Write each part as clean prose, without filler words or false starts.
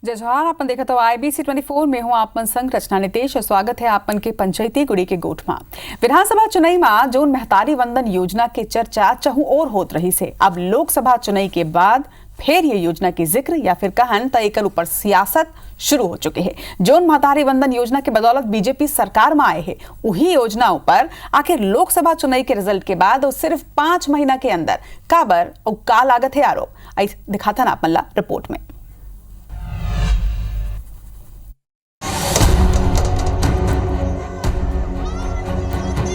जय जोहार। आपन देखत हो IBC 24 में हूँ आपन संग रचना नितेश और स्वागत है आपन के पंचायती गुड़ी के गोठ में। विधानसभा चुनाई में जोन महतारी वंदन योजना के चर्चा चहु और होत रही से अब लोकसभा चुनाई के बाद फिर ये योजना की जिक्र या फिर कहन त एकर ऊपर सियासत शुरू हो चुके हैं। जोन महतारी वंदन योजना के बदौलत बीजेपी सरकार में आए हैं वही योजना ऊपर आखिर लोकसभा चुनाई के रिजल्ट के बाद और सिर्फ 5 महीना के अंदर काबर और का लागत है आरोप दिखाता ना अपन रिपोर्ट में।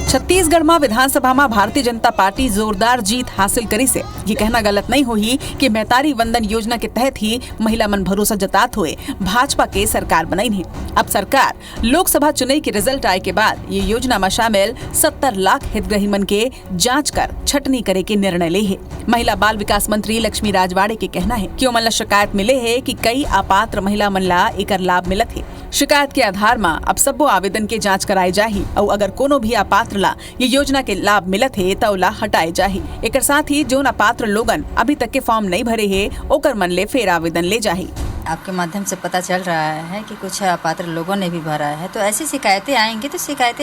छत्तीसगढ़ में विधानसभा में भारतीय जनता पार्टी जोरदार जीत हासिल करी से ये कहना गलत नहीं हुई कि महतारी वंदन योजना के तहत ही महिला मन भरोसा जतात हुए भाजपा के सरकार बनाई है। अब सरकार लोकसभा चुनाव के रिजल्ट आए के बाद ये योजना में शामिल 70 लाख हितग्राही मन के जांच कर छटनी करे के निर्णय ले है। महिला बाल विकास मंत्री लक्ष्मी राजवाड़े के कहना है कि मन ला शिकायत मिले है कि कई अपात्र महिला मन ला एकर लाभ मिलत है। शिकायत के आधार में अब सबो आवेदन के जांच कराई जाही और अगर कोनो भी अपात्र ला ये योजना के लाभ मिलत है तो ला हटाए जाही। एकर साथ ही जो अपात्र लोगन अभी तक के फॉर्म नहीं भरे है ओकर मन ले फिर आवेदन ले जाही। आपके माध्यम से पता चल रहा है कि कुछ अपात्र लोगों ने भी भरा है, तो ऐसी शिकायतें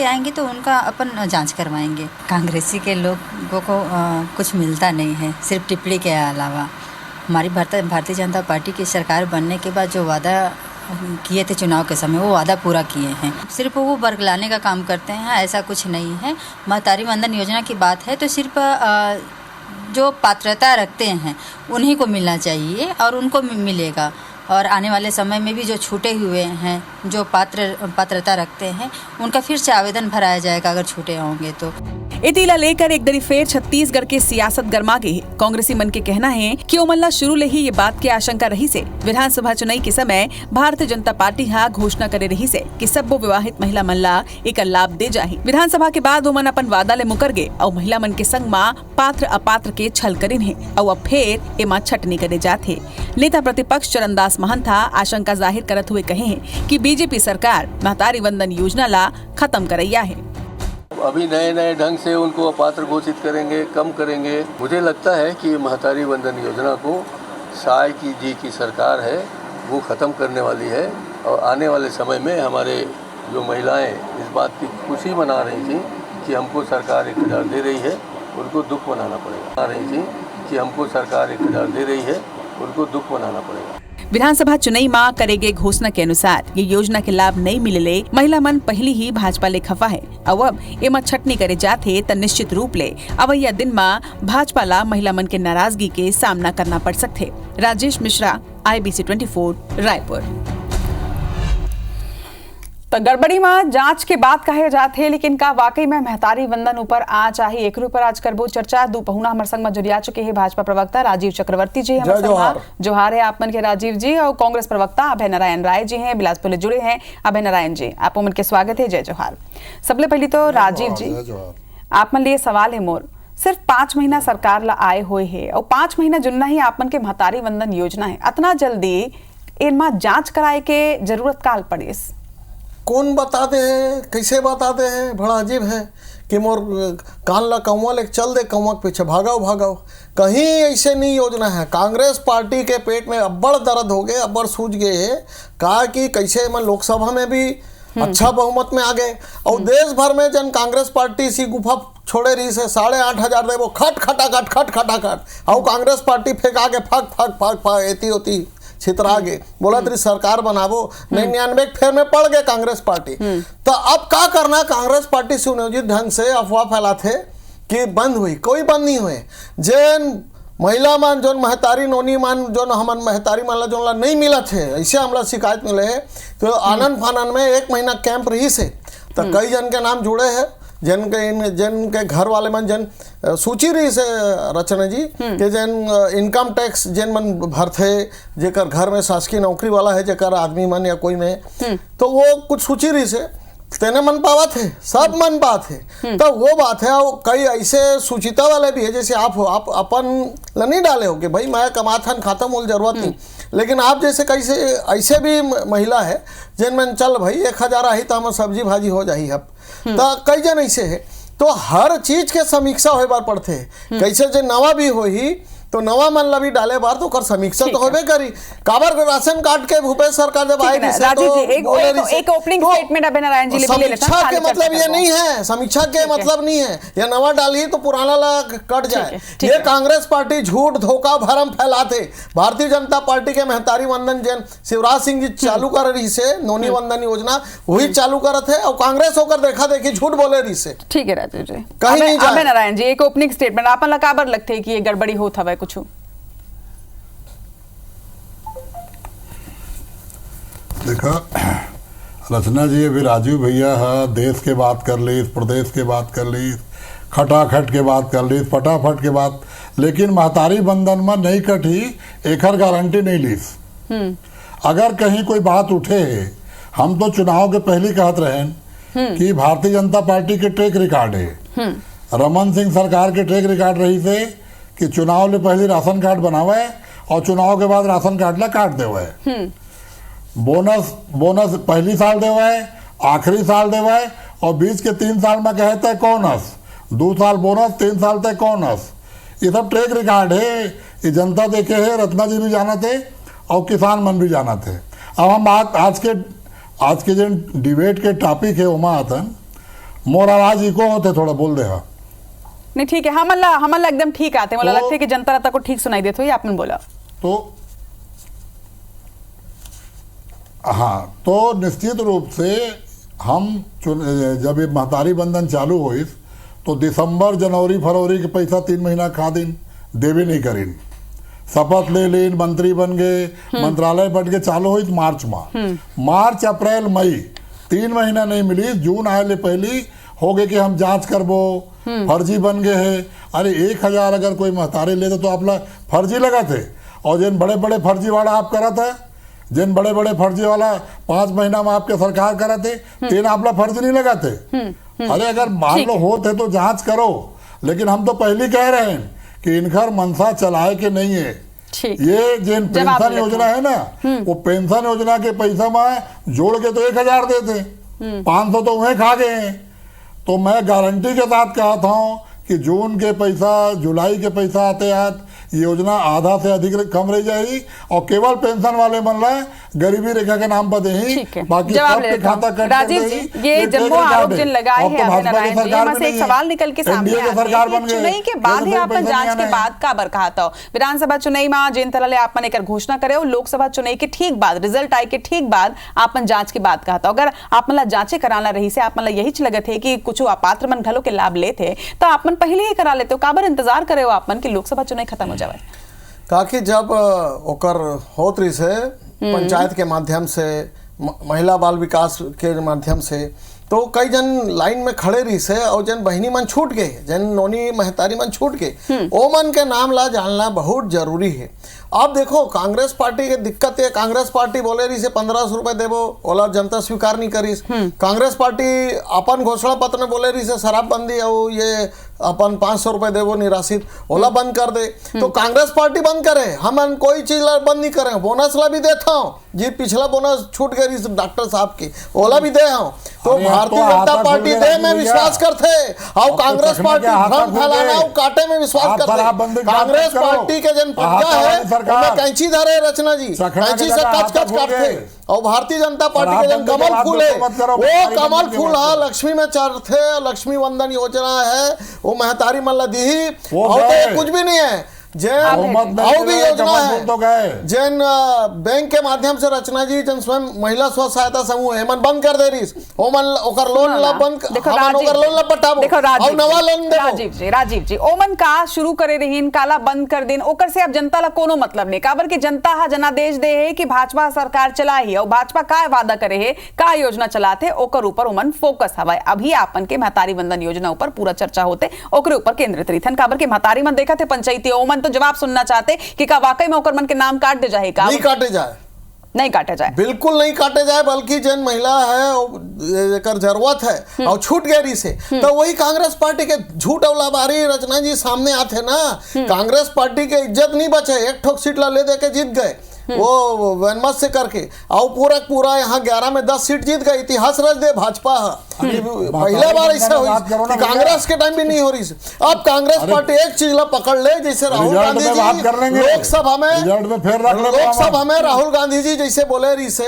आएंगी तो उनका अपन जांच करवाएंगे। कांग्रेसी के लोगों को कुछ मिलता नहीं है सिर्फ टिप्पणी के अलावा। हमारी भारतीय जनता पार्टी की सरकार बनने के बाद जो वादा किए थे चुनाव के समय वो वादा पूरा किए हैं। सिर्फ वो वर्ग लाने का काम करते हैं, ऐसा कुछ नहीं है। महतारी वंदन योजना की बात है तो सिर्फ जो पात्रता रखते हैं उन्हीं को मिलना चाहिए और उनको मिलेगा। और आने वाले समय में भी जो छूटे हुए हैं जो पात्रता रखते हैं उनका फिर से आवेदन भराया जाएगा अगर छूटे होंगे तो। इतीला लेकर एक दरी फेर छत्तीसगढ़ के सियासत गरमा गई है। कांग्रेसी मन के कहना है कि ओमल्ला शुरू ले ही ये बात की आशंका रही से विधानसभा चुनाव के समय भारतीय जनता पार्टी हा घोषणा करे रही से कि सबो विवाहित महिला मन ला एक लाभ दे जाही। विधानसभा के बाद ओमन अपन वादा ले मुकर गए और महिला मन के संग मा पात्र अपात्र के छल करिन है और अब फिर एमा छटनी करे जाते। नेता प्रतिपक्ष चरणदास महंता आशंका जाहिर करत हुए कहे हैं कि बीजेपी सरकार महतारी वंदन योजना ला खत्म करैया है। अभी नए ढंग से उनको अपात्र घोषित करेंगे, कम करेंगे। मुझे लगता है कि महतारी वंदन योजना को साय जी की सरकार है वो ख़त्म करने वाली है और आने वाले समय में हमारे जो महिलाएं इस बात की खुशी मना रही थी कि हमको सरकार 1000 दे रही है उनको दुख मनाना पड़ेगा। विधानसभा चुनाई में करे गए घोषणा के अनुसार ये योजना के लाभ नहीं मिले महिला मन पहली ही भाजपा ले खफा है और अब एमा छटनी करे जाते त निश्चित रूप ले अवैया दिन में भाजपा ला महिला मन के नाराजगी के सामना करना पड़ सकते। राजेश मिश्रा, IBC 24 रायपुर। तो गड़बड़ी में जांच के बाद कहे जाते लेकिन का वाकई में महतारी वंदन ऊपर आ चाहे एक ऊपर आज करबो चर्चा। दू पहुना हमारे संग में जुड़िया चुके हैं भाजपा प्रवक्ता राजीव चक्रवर्ती जी हमारे जोहार है आप मन के राजीव जी और कांग्रेस प्रवक्ता अभय नारायण राय जी हैं बिलासपुर ले जुड़े हैं। अभय नारायण जी आप मन के स्वागत है। जय जोहार। सबले पहले तो राजीव जी आप मन लिए सवाल है मोर सिर्फ 5 महीना सरकार ला आए हुए है और 5 महीना जुन्ना ही आप मन के महतारी वंदन योजना है अतना जल्दी इनमा जांच कराए के जरूरत काल पड़े कौन बताते हैं कैसे बताते हैं बड़ा अजीब है कि मोर कान ला कौवा ले चल दे कौवा के पीछे भागाओ कहीं ऐसे नहीं योजना है। कांग्रेस पार्टी के पेट में अब्बड़ दर्द हो गए अब्बड़ सूझ गए कहा कि कैसे मैं लोकसभा में भी अच्छा बहुमत में आ गए और देश भर में जन कांग्रेस पार्टी सी गुफा छोड़े रही से 8,500 दे वो खट खटाखट और कांग्रेस पार्टी फेंका के फक एती होती छितरा गे बोला तेरी सरकार बनावो 99 फेर में पड़ गए कांग्रेस पार्टी। तो अब क्या करना कांग्रेस पार्टी सुनियोजित ढंग से अफवाह फैलाते कि बंद हुई, कोई बंद नहीं हुए। जैन महिला मान जो महतारी नोनी मान जो हमन महतारी मान जो नहीं मिला थे ऐसे हमला शिकायत मिले है तो आनंद फानन में 1 महीना कैंप रही से तो कई जन के नाम जुड़े हैं जन के घर वाले मन जन सूची रही से रचना जी के जन इनकम टैक्स जन मन भरते जेकर घर में शासकीय नौकरी वाला है जेकर आदमी मन या कोई में तो वो कुछ सूची रही से तेने मन पावा थे सब मन बात है तो वो बात है। और कई ऐसे सूचिता वाले भी है जैसे आप हो आप अपन नहीं डाले हो कि भाई मैं कमाथन खाता मोल जरूरत नहीं लेकिन आप जैसे कैसे ऐसे भी महिला है जिन में चल भाई 1000 आई तो हम सब्जी भाजी हो जाही अब तो कई जन ऐसे है तो हर चीज के समीक्षा होए बार पड़ते है कैसे जो नवा भी हो ही तो नवा मन ला भी डाले बार तो कर समीक्षा तो होबे करी। काबर राशन कार्ड के भूपेश सरकार जब आई से राजीव तो जी एक ओपनिंग स्टेटमेंट अभी नारायण जी ले भी ले लेता समीक्षा के मतलब ये नहीं है, समीक्षा के मतलब नहीं है ये नवा डाली तो पुराना ला कट जाए। ये कांग्रेस पार्टी झूठ धोखा भरम फैलाते। भारतीय जनता पार्टी के महतारी वंदन जैन शिवराज सिंह जी चालू कर रही से नोनी वंदन योजना वही चालू करत है और कांग्रेस होकर देखा देखी झूठ बोले रही से। ठीक है राजीव जी, कहीं नहीं जाए। नारायण जी एक ओपनिंग स्टेटमेंट आपन ला काबर लगते कि ये गड़बड़ी होत हवे कुछ? देखा रचना जी, अभी राजीव भैया है देश के बात कर ली, प्रदेश के बात कर ली, खटाखट के बात कर ली, फटाफट के बात, लेकिन महतारी बंधन में नहीं कटी एकर गारंटी नहीं ली। अगर कहीं कोई बात उठे, हम तो चुनाव के पहले कहते रहे कि भारतीय जनता पार्टी के ट्रैक रिकॉर्ड है, रमन सिंह सरकार के ट्रैक रिकॉर्ड रही थे कि चुनाव ले पहले राशन कार्ड बनावे और चुनाव के बाद राशन कार्ड ला काट देवे, बोनस पहली साल देवे, आखिरी साल देवे और बीच के 3 साल में कहते हैं कौनस, 2 साल बोनस 3 साल तक कौनस। ये सब ट्रैक रिकॉर्ड है, ये जनता देखे है, रत्ना जी भी जाना थे और किसान मन भी जाना थे। अब हम आज के जो डिबेट के टॉपिक है उमा आतन मोर आवाज इको होते थोड़ा बोल दे। नहीं ठीक है, हमला एकदम ठीक आते, मतलब लगता है कि जनता रत्ता को ठीक सुनाई देते हो, ये आपने बोला तो हाँ, तो निश्चित रूप से हम जब ये महतारी बंधन चालू हुई तो दिसंबर जनवरी फरवरी के पैसा 3 महीना खा दिन देवे नहीं करीन, शपथ ले लीन, मंत्री बन गए, मंत्रालय बढ़ के चालू हुई मार्च में, मार्च अप्रैल मई 3 महीना नहीं मिली, जून आए ले पहली हो गए कि हम जांच करबो, फर्जी बन गए है। अरे 1000 अगर कोई महतारी लेते तो आप फर्जी लगा थे, और जिन बड़े बड़े फर्जी वाला आप करा था, जिन बड़े बड़े फर्जी वाला 5 महीना में आपके सरकार करा थे, 3 आप फर्जी नहीं लगाते। अरे अगर मान लो होते तो जांच करो, लेकिन हम तो पहले कह रहे हैं कि इनकर मनसा चलाए के नहीं है। ये जिन पेंशन योजना है ना, वो पेंशन योजना के पैसा में जोड़ के तो 1000 देते, 500 तो वह खा गए हैं। तो मैं गारंटी के साथ कहता हूँ कि जून के पैसा, जुलाई के पैसा आते आते योजना आधा से अधिक कम रह जाएगी और केवल पेंशन वाले मन रहे गरीबी रेखा के नाम पर दे, बाकी सबके खाता कट। राजीव जी, ये जम्मो आरोप जिन लगाए हैं आपने नारायण जी, यहाँ से एक सवाल निकल के सामने आता है कि चुनाई के बाद ही आपन जांच के बाद का बर कहा था विधानसभा चुनाई में जिन तरह ले आपन एक घोषणा करे और लोकसभा चुनाई के ठीक बाद रिजल्ट आए के ठीक बाद आपन जांच के बाद कहा था अगर आपन जांचे कराना रही से आपन यही लगत है कि कुछ अपात्र मन घलो के लाभ लेते तो आपन पहले ही करा लेते हो, काबर इंतजार करे हो आपन कि लोकसभा चुनाई खत्म हो जाए? ताकि जब ओकर होत रही से पंचायत के माध्यम से, महिला बाल विकास के माध्यम से, तो कई जन लाइन में खड़े रही से और जन बहिनी मन छूट गए, जन नोनी महतारी मन छूट गए, ओ मन के नाम ला जानना बहुत जरूरी है। अब देखो कांग्रेस पार्टी के दिक्कत है, कांग्रेस पार्टी बोले रही से 1500 रुपए देवो, ओला जनता स्वीकार नहीं करी। कांग्रेस पार्टी अपन घोषणा पत्र में बोले रही से शराबबंदी और ये अपन 500 रुपए देवो निराशित, ओला बंद कर दे। तो कांग्रेस पार्टी बंद करे, हम कोई चीज बंद नहीं करें, बोनस ला भी देता हूँ जी, पिछला बोनस छूट गई डॉक्टर साहब की, ओला भी दे हूँ। तो भारतीय जनता पार्टी दे में विश्वास करते और कांग्रेस पार्टी भ्रम फैलाना और काटे में विश्वास करते। कांग्रेस पार्टी के जन प्रज्ञा है कैंची धरे रचना जी, कैंची से कच कच काटते, और भारतीय जनता पार्टी के जन कमल फूल है, वो कमल फूल है लक्ष्मी में चढ़ते, लक्ष्मी वंदन योजना है वो महतारी मल्ला दी, और तो कुछ भी नहीं है। जैन भी योजना है, जैन बैंक के माध्यम से रचना जी जन स्वयं महिला स्व सहायता समूह है मन बंद कर दे रही, ओमन ओकर लोन ला बंद, हमन ओकर लोन ला पटाबो और नवा लोन देबो। राजीव जी ओमन का शुरू करे रहीन, काला बंद कर देन, ओकर से अब जनता ला कोनो मतलब नहीं, काबर कि जनता हा जनादेश दे है कि भाजपा सरकार चला ही और भाजपा का वादा करे है, का योजना चलाते, ओकर ऊपर ओमन फोकस हवा। अभी आपन के महतारी बंधन योजना ऊपर पूरा चर्चा होते, ओकरे ऊपर केंद्रित रहीथन, काबर के महतारी मन देखा थे पंचायती, ओमन तो जवाब सुनना चाहते कि का वाकई में ओकर मन के नाम काट दे जाए, का नहीं काटे जाए, नहीं काटे जाए, बिल्कुल नहीं काटे जाए, बल्कि जन महिला है कर जरूरत है और छूट गई से, तो वही कांग्रेस पार्टी के झूठ और लाभारी रचना जी सामने आते ना, कांग्रेस पार्टी के इज्जत नहीं बचे, एक ठोक सीट ला ले दे के जीत गए, वो वनमत से करके और पूरा यहाँ 11 में 10 सीट जीत गई। इतिहास रच दे भाजपा। पहला बार ऐसा हुई कि कांग्रेस के टाइम भी नहीं हो रही। अब कांग्रेस पार्टी एक चीज ला पकड़ ले, जैसे राहुल गांधी जी लोकसभा में राहुल गांधी जी जैसे बोले रही से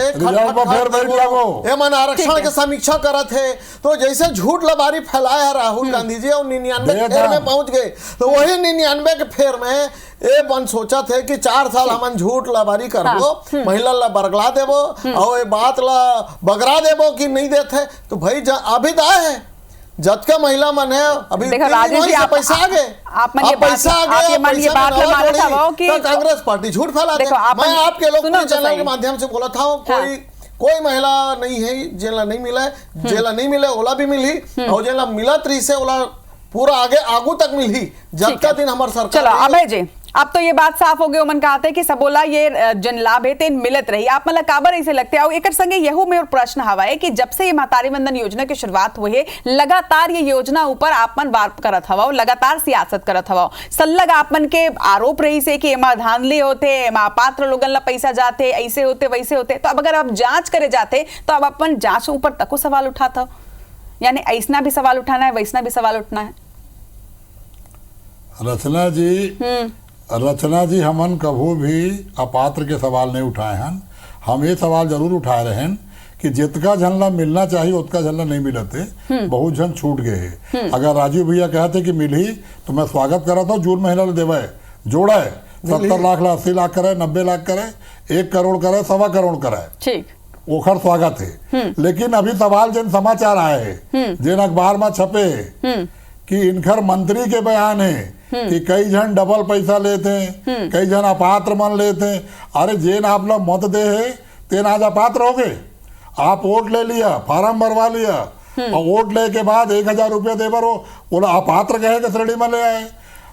मन आरक्षण के समीक्षा करत है, तो जैसे झूठ लबारी फैलाया राहुल गांधी जी और 99 फेर में पहुंच गए, तो वही 99 के फेर में ए बन सोचा थे कि 4 साल हमन झूठ लबारी करबो, महिला ला बरगला देबो और ये बात ला बगरा देबो कि नहीं देते। तो भाई अभी दाए है जतका महिला मन है अभी पैसा आ गए, पैसा आ गए, कांग्रेस पार्टी झूठ फैला दे। मैं आपके लोग चैनल के माध्यम से बोला था कोई महिला नहीं है जेला नहीं मिला है, जेला नहीं मिले ओला भी मिली और जेला मिलत रही से ओला पूरा आगू तक मिली जब का दिन हमारे सरकार। चलो अभय जी, अब तो ये बात साफ हो गई, मन कहते कि सबोला ये जन लाभ है तेन मिलत रही। आप मतलब काबर ऐसे लगते हैं एक संगे यहू में और प्रश्न हवा है कि जब से ये महतारी वंदन योजना की शुरुआत हुई है लगातार ये योजना ऊपर आपमन बात करत हवा, लगातार सियासत करत हवा, सल्लग आपमन के आरोप रही से कि एमा धांधली होते, एमा पात्र लोगन ला पैसा जाते, ऐसे होते वैसे होते। तो अब अगर आप जांच करे जाते तो अब अपन जांच ऊपर तक सवाल उठाता, यानी ऐसना भी सवाल उठाना है वैसना भी सवाल उठना है। रचना जी हमन कभू भी अपात्र के सवाल नहीं उठाए हैं। हम ये सवाल जरूर उठाए रहे हैं कि जितका झनला मिलना चाहिए उतना झनला नहीं मिलते, बहुत झन छूट गए हैं। अगर राजीव भैया कहते कि मिली तो मैं स्वागत करा था, जून महीना देवे जोड़ा है 70 लाख 80 लाख करे, 90 लाख करे, 1 करोड़ करे, 1.25 करोड़ करे, ठीक ओखर स्वागत है। लेकिन अभी सवाल जिन समाचार आए हैं जिन अखबार में छपे कि इनखर मंत्री के बयान है कि कई जन डबल पैसा लेते हैं, कई जन अपात्र मन लेते हैं। अरे जेन आप लोग मत दे है तेन आज अपात्र हो गए। आप वोट ले लिया, फार्म भरवा लिया और वोट ले के बाद 1000 रुपया दे बरो बोला अपात्र कहे के श्रेणी में ले आए।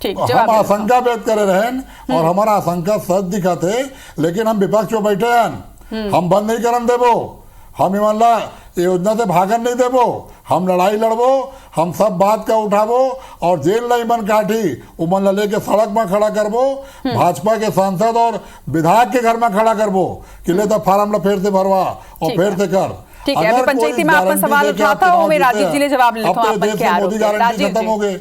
हम आशंका व्यक्त करे रहे और हमारा आशंका सच दिखा थे, लेकिन हम विपक्ष में बैठे हैं, हम बंद नहीं करन देबो, हम इमला योजना से भागन नहीं देबो, हम लड़ाई लड़बो, हम सब बात का उठाबो और जेल नहीं मन काटी उमन लेके सड़क में खड़ा करबो, भाजपा के सांसद और विधायक के घर में खड़ा करबो कि ले तो फार्म ला फेर से भरवा और फेर से कर। ठीक है, अभी पंचायती में आपका सवाल उठाता हूं, मैं राजीव जी ने जवाब लेता हूं आपन के आरोप पे। राजीव खत्म हो गए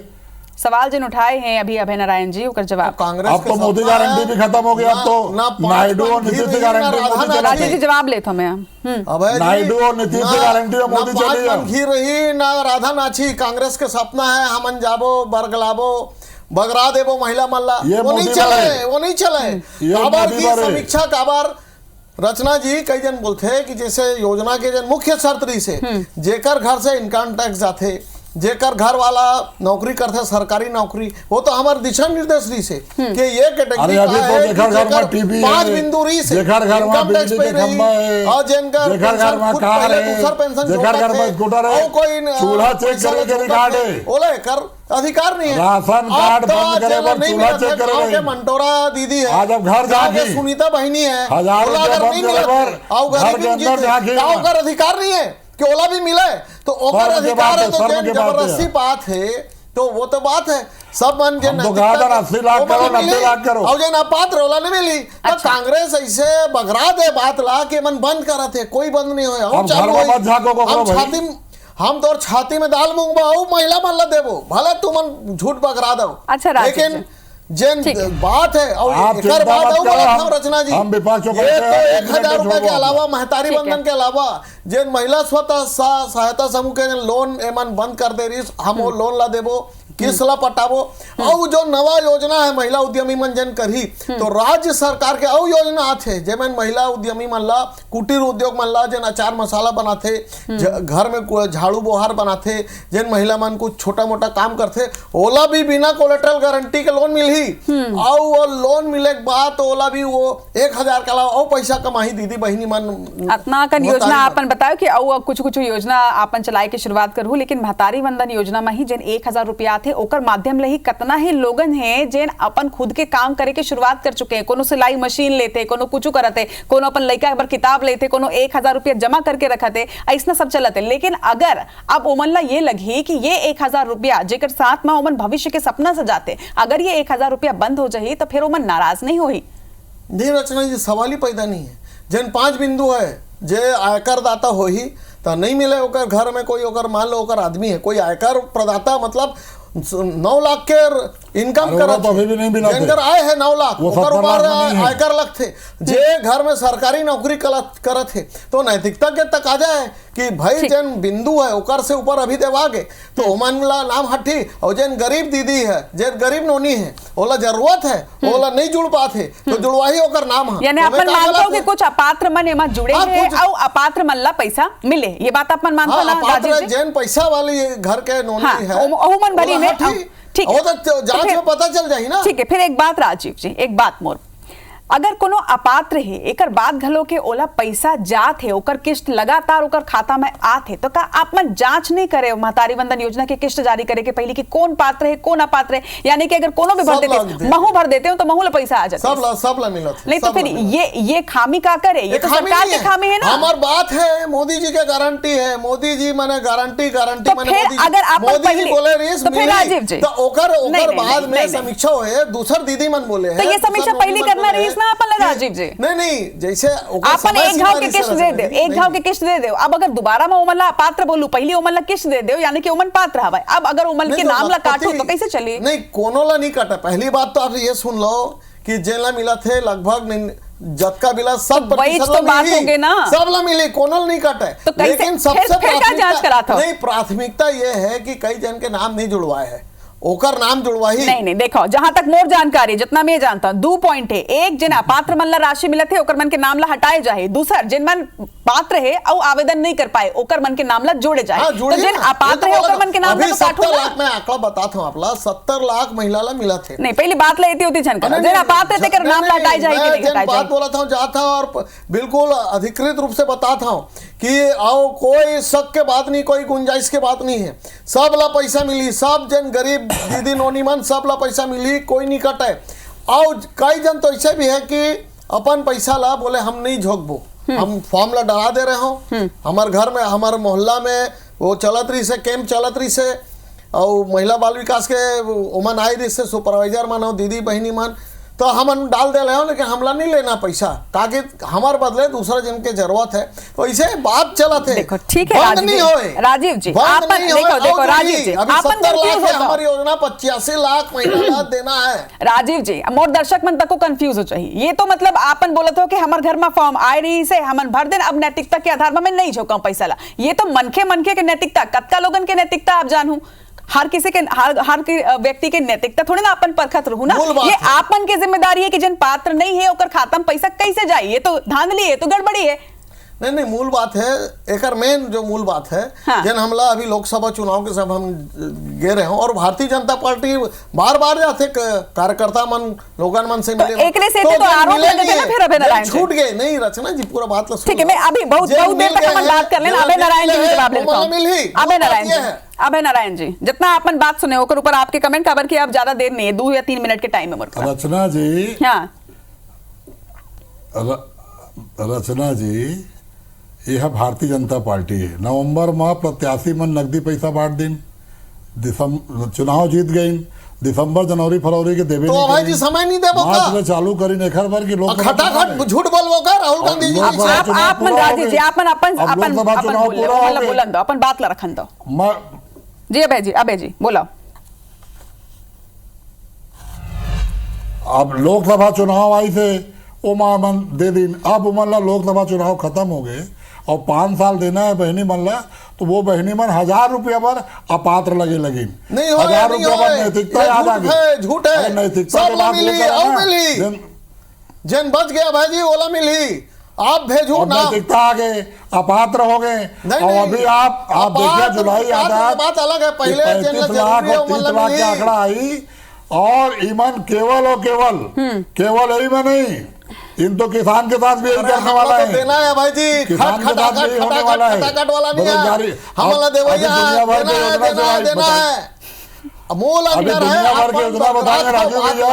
सवाल जिन उठाए हैं अभी अभय नारायण जी उकर जवाब। कांग्रेस अब तो मोदी गारंटी भी खत्म हो गया, अब तो नायडू और नीतीश की गारंटी। राजीव जी जवाब लेता हूं मैं। नायडू और नीतीश की गारंटी और मोदी चली घी रही ना राधा नाची। कांग्रेस के सपना है हमन जाबो बरगलाबो बगरा देबो महिला मल्ला, वो नहीं चले, वो नहीं चले। काबर की समीक्षा काबर रचना जी कई जन बोलते हैं कि जैसे योजना के जन मुख्य शर्त रही से जेकर घर से इनकम टैक्स जाते, जेकर घर वाला नौकरी करते सरकारी नौकरी, वो तो हमारे दिशा निर्देश रही से कि ये कैटेगरी का है, 5 बिंदु रही से इनकम टैक्स पे रही और जिनकर दूसर पेंशन चूल्हा चेक करे के रिकॉर्ड है, बोले कर अधिकार नहीं है। राशन कार्ड बंद करे पर चूल्हा चेक करे। मंटोरा दीदी है, आज अब घर जाके सुनीता बहनी है, 1000 रुपया बंद करे पर घर के अंदर जाके ओकर अधिकार नहीं है कि ओला भी मिले, तो ओकर अधिकार है। तो जबरदस्ती बात है, तो वो तो बात है सब मन के 80 लाख करो 90 लाख करो और जन पात्र ओला नहीं मिली। तो कांग्रेस ऐसे बगरा दे बात ला के मन बंद करते, कोई बंद नहीं हो। हम तो छाती में दाल मूंग बाऊ महिला मन ला देबो, भले तुम झूठ बगरा दो। अच्छा, लेकिन जेन बात है और एक बात रचना जी, हम विपक्ष को 1000 रुपए के अलावा महतारी बंधन के अलावा जेन महिला स्वतः सहायता समूह के लोन एमन बंद कर दे रही, हम वो लोन ला देबो, किस ला पटाबो। और जो नवा योजना है महिला उद्यमी मन जन करी, तो राज्य सरकार के और योजना आथे जेमन महिला उद्यमी मन ला कुटीर उद्योग मन ला जन अचार मसाला बनाथे, घर में झाड़ू बोहार बनाथे, जन महिला मन कुछ छोटा मोटा काम करथे, ओला भी बिना कोलेटरल गारंटी के लोन मिलही। और वो लोन मिले के बाद ओला भी वो 1000 के अलावा और पैसा कमाही दीदी बहनी मन। अपना कन योजना आपन बताओ कि और कुछ योजना आपन चलाए के शुरुआत करू, लेकिन महतारी वंदन योजना में ही जन 1000 रुपया थे ओकर माध्यम ले ही कतना ही लोगन है जेन अपन खुद के काम करे के शुरुआत कर चुके हैं। कोनो सिलाई मशीन लेते, कोनो कुछ करते, कोनो अपन लड़का पर किताब लेते, कोनो 1000 रुपया जमा करके रखते, ऐसा सब चलते। लेकिन अगर अब ओमन ला ये लगी कि ये 1000 रुपया जेकर साथ में ओमन भविष्य के सपना सजाते, अगर ये 1000 रुपया बंद हो जाए तो फिर ओमन नाराज नहीं होई। नहीं रचना जी, सवाल ही पैदा नहीं है। जन 5 बिंदु है जे आयकर दाता हो ही तो नहीं मिले ओकर घर में कोई ओकर मान लो ओकर आदमी है कोई आयकर प्रदाता मतलब 9 लाख के इनकम करत अभी भी नहीं मिला थे। जिनकर आय है 9 लाख वो ओकर 70 लाख ऊपर में नहीं है। आयकर लग थे जे घर में सरकारी नौकरी करत है तो नैतिकता के तक आ जाए कि भाई जन बिंदु है ओकर से ऊपर अभी देवागे तो ओमन ला नाम हटी और जन गरीब दीदी है जन गरीब नोनी है ओला जरूरत है ओला नहीं जुड़ पात है तो जुड़वाही ओकर नाम है। यानी अपन मानता हो कि कुछ अपात्र मन एमा जुड़े हैं और अपात्र मन ला पैसा मिले, ये बात अपन मानता ना राजीव जी? जैन पैसा वाली घर के नोनी है ओमन भरी में ठीक है, तो जांच में पता चल जाही ना। ठीक है, फिर एक बात राजीव जी, एक बात मोर, अगर कोनो अपात्र है एकर बाद घलो के ओला पैसा जात है ओकर किस्त लगातार ओकर खाता में आत है तो का आप मन जांच नहीं करे महतारी वंदन योजना के किस्त जारी करे के पहले कि कौन पात्र है कौन अपात्र है? यानी कि अगर कोनो भी भर देते महू भर देते हो तो महू ला पैसा आ जाता है, सब ला मिला नहीं तो फिर ये खामी का करे? ये तो सरकार की खामी है ना। हमार बात है मोदी जी के गारंटी है, मोदी जी माने गारंटी तो माने फिर अगर आप मोदी जी बोले रीस तो फिर राजीव जी तो ओकर बाद में समीक्षा होए दूसर दीदी मन बोले तो ये समीक्षा पहले करना रीस ना अपन लगा राजीव जी? नहीं जैसे आपन एक घाव के किस्त दे दे, एक घाव के किस्त दे दे, अब अगर दोबारा में ओमन ला पात्र बोलू पहले ओमन ला किस्त दे दे यानी कि ओमन पात्र हवा, अब अगर ओमन के नाम ला काटो तो कैसे चले? नहीं कोनो ला नहीं काटा। पहली बात तो आप ये सुन लो कि जेला मिला थे लगभग जतका बिला 100% तो बात हो गई ना, सब ला मिले कोनो नहीं काटा है तो लेकिन सबसे प्राथमिकता ये है कि कई जन के नाम नहीं जुड़वाए है ओकर नाम जुड़वाही नहीं देखो जहां तक मोर जानकारी जितना मैं जानता हूं 2 पॉइंट है, एक जिन अपात्र मन ला राशि मिलत है ओकर मन के नाम ला हटाए जाए, दूसर जिन मन पात्र है और आवेदन नहीं कर पाए ओकर मन के नाम ला जोड़े जाए। तो जिन अपात्र है ओकर मन के नाम ला तो काटो 70 लाख मैं आंकड़ा बताता हूं आपला 70 लाख महिला ला मिला थे। नहीं पहली बात लेती होती जानकारी जिन अपात्र थे कर नाम ला हटाए जाए कि नहीं हटाए जाए बात बोला था जाता और बिल्कुल अधिकृत रूप से बताता हूं कि आओ कोई शक के बात नहीं कोई गुंजाइश के बात नहीं है, सब ला पैसा मिली, सब जन गरीब दीदी नोनी मन सब ला पैसा मिली, कोई नहीं कटे। और कई जन तो ऐसे भी है कि अपन पैसा ला बोले हम नहीं झोंकबो, हम फॉर्म ला डरा दे रहे हो, हमारे घर में हमारे मोहल्ला में वो चलत रही से कैंप चलत रही से और महिला बाल विकास के उमन आई रही से सुपरवाइजर मन और दीदी बहनी मन तो हम डाल दे रहे हो लेकिन हमला नहीं लेना पैसा ताकि हमारे बदले दूसरा जिनके जरूरत है तो इसे बात चला थे। देखो ठीक है राजीव जी आपन देखो राजीव जी आपन 70 लाख है हमारी योजना 85 लाख महीना देना है। राजीव जी मोर दर्शक मन तक को कंफ्यूज हो चाहिए, ये तो मतलब आपन बोलत हो कि हमारे घर में फॉर्म आए रही से हमन भर देन अब नैतिकता के आधार पर मैं नहीं झोंका पैसा ला, ये तो मनखे के नैतिकता कतका लोगन के नैतिकता आप जानू हर किसी के हर व्यक्ति के नैतिकता थोड़ी ना अपन परखत रहू ना, ये आपन की जिम्मेदारी है कि जिन पात्र नहीं है ओकर खाता में पैसा कैसे जाए, ये तो धांधली है तो गड़बड़ी है। नहीं मूल बात है एकर मेन जो मूल बात है जन हमला अभी लोकसभा चुनाव के सब हम गे रहे हैं और भारतीय जनता पार्टी बार जाते कार्यकर्ता मन लोगन मन से मिले एकरे से तो आरोप लगे ना फिर अभय नारायण छूट गए नहीं रचना जी पूरा बात ठीक है मैं अभी बहुत देर तक हम बात कर लेना अभय नारायण जी जवाब लेता हूं। अभय नारायण जी जितना आपन बात सुने होकर ऊपर आपके कमेंट खबर की आप ज्यादा देर नहीं है 2 या 3 मिनट के टाइम में रचना जी रचना जी यह भारतीय जनता पार्टी है नवंबर माह प्रत्याशी मन नकदी पैसा बांट दिन चुनाव जीत गई दिसंबर जनवरी फरवरी के देवे तो भाई जी समय नहीं देबो का मार्च में चालू करी नेखर भर की लोग खटाखट झूठ बोलबो का राहुल गांधी जी आप मन राजीव जी अपन बोलन दो अपन बात ला रखन दो जी अभय जी बोलो। अब लोकसभा चुनाव आई थे वो मन दे दिन अब मन ला लोकसभा चुनाव खत्म हो गए और 5 साल देना है बहनी मन ला तो वो बहनी मन 1000 रुपया पर अपात्र लगे 1000 रुपया पर नैतिकता याद आ गई झूठ है नैतिकता के बात मिली जन बच गया भाई जी ओला मिली आप भेजो ना नैतिकता आ गए अपात्र हो गए और अभी आप देखिए जुलाई आधार बात अलग है पहले 35 लाख और 30 लाख का आंकड़ा आई और ईमन केवल और केवल यही में नहीं इन तो किसान के साथ भी यही करने वाला है देना है भाई जी किसान के साथ भी होने वाला है बेरोजगारी हमला देना है मूल अभी दुनिया भर की योजना बताएंगे राजू भैया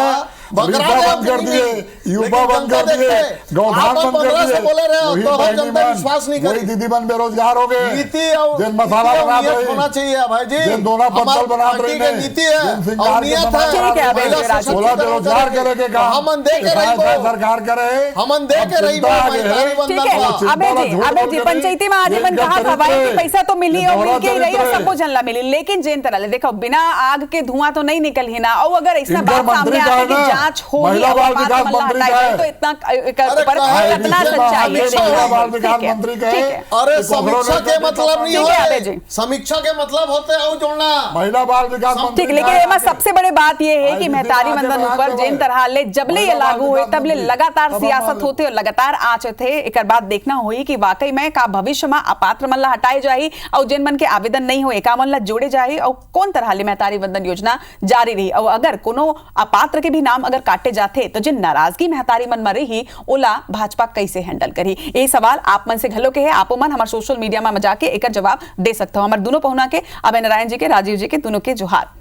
बकरा रीपा दे बंद कर अपनी दिए, भी। यूपा लेकिन बंद कर जनता दिए, देखते, गौधान आप बंद 15 कर से दिए, बोले रहे हो वही तो बहनी जनता बन, विश्वास नहीं वही करी। दीदी बन बेरोजगार हो गए, नीति और जिन मसाला नीति और बना नियत रही, होना चाहिए भाई जी। जिन दोना हमारी पत्तल बना पार्टी रही की नीति है जिन और सिंगार के नियत सामान है। ठीक है, अब महिला राज- सशक्तिकरण बोला बेरोजगार करेंगे। करे के काम हमन दे के रही ऐसा वो। सरकार करे, हमन दे अब के रही वो चिंता आगे महतारी है। वंदन ठीक है, बा। अबे जी पंचायती में आजीवन कहा था भाई कि पैसा तो मिली और मिल के ही रही और सबको जनला मिली, लेकिन जेन तरह देखो बिना आग के धुआं तो नहीं निकल ही ना। और अगर ऐसा इनका बात मंत्री सामने का आती है कि ना, जांच होगी महिला और बाल बात विकास मल्ला मंत्री हटाई का जाए, है। तो इतना अरे पर कहा कितना है, सच्चाई है। महिला बाल विकास ठीक है, मंत्री का ठीक है। है। अरे समीक्षा के मतलब नहीं ठीक है, अबे जी। होते, समीक्षा के मतलब होते हैं जोड़ना। महिला बाल विकास मंत्री ठीक, लेकिन एमा सबसे बड़ी बात यह है कि महतारी वंदन ऊपर जिन तरह ले जबले ये लागू हुए तबले लगातार सियासत होते और लगातार आँच थे। एक बात देखना हुई कि वाकई में का भविष्य में अपात्र मन ला हटाए जाही और जिन मन के आवेदन नहीं हो एका मन ला जोड़े जाही और कौन तरह ले महतारी वंदन योजना जारी रही। और अगर कोनो अपात्र के भी नाम अगर काटे जाते तो जिन नाराजगी महतारी मन में रही ओला भाजपा कैसे हैंडल करी, ये सवाल आप मन से घलो के है। आपो मन हमारे सोशल मीडिया में जाके एक जवाब दे सकते हो। हमारे दोनों पहुना के अभय नारायण जी के, राजीव जी के, दोनों के जोहार।